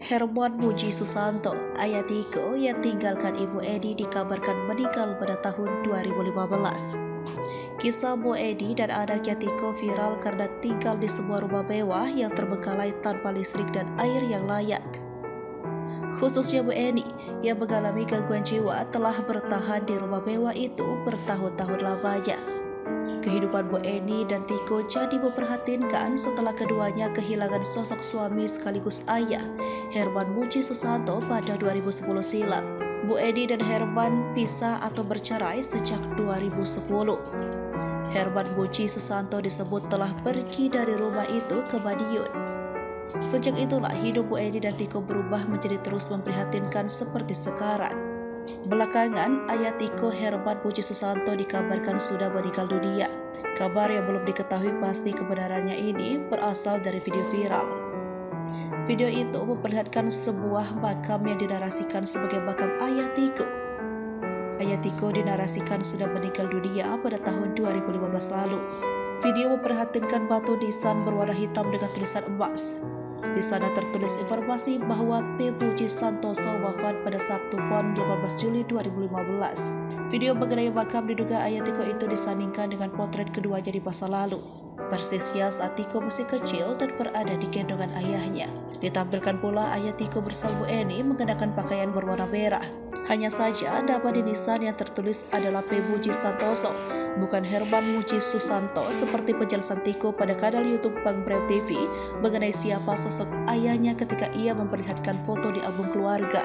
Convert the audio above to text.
Herman Muji Susanto, ayah Tiko yang tinggalkan Ibu Edi, dikabarkan meninggal pada tahun 2015. Kisah Bu Edi dan anaknya Tiko viral karena tinggal di sebuah rumah mewah yang terbengkalai tanpa listrik dan air yang layak. Khususnya Bu Eni yang mengalami gangguan jiwa telah bertahan di rumah mewah itu bertahun-tahun lamanya. Kehidupan Bu Eni dan Tiko jadi memprihatinkan setelah keduanya kehilangan sosok suami sekaligus ayah, Herman Muji Susanto, pada 2010 silam. Bu Eni dan Herman pisah atau bercerai sejak 2010. Herman Muji Susanto disebut telah pergi dari rumah itu ke Madiun. Sejak itulah hidup Bu Eni dan Tiko berubah menjadi terus memprihatinkan seperti sekarang. Belakangan, ayah Tiko, Herman Muji Susanto, dikabarkan sudah meninggal dunia. Kabar yang belum diketahui pasti kebenarannya ini berasal dari video viral. Video itu memperlihatkan sebuah makam yang dinarasikan sebagai makam ayah Tiko. Ayah Tiko dinarasikan sudah meninggal dunia pada tahun 2015 lalu. Video memperlihatkan batu nisan berwarna hitam dengan tulisan emas. Di sana tertulis informasi bahwa P. Muji Santoso wafat pada Sabtu Pon 18 Juli 2015. Video mengenai makam diduga ayah Tiko itu disandingkan dengan potret keduanya di masa lalu. Persisnya saat Tiko masih kecil dan berada di gendongan ayahnya. Ditampilkan pula ayah Tiko bersama Bu Eni mengenakan pakaian berwarna merah. Hanya saja nama di nisan yang tertulis adalah P. Muji Santoso, bukan Herman Muji Susanto seperti penjelasan Tiko pada kanal YouTube Bang Brave TV mengenai siapa sosok ayahnya ketika ia memperlihatkan foto di album keluarga.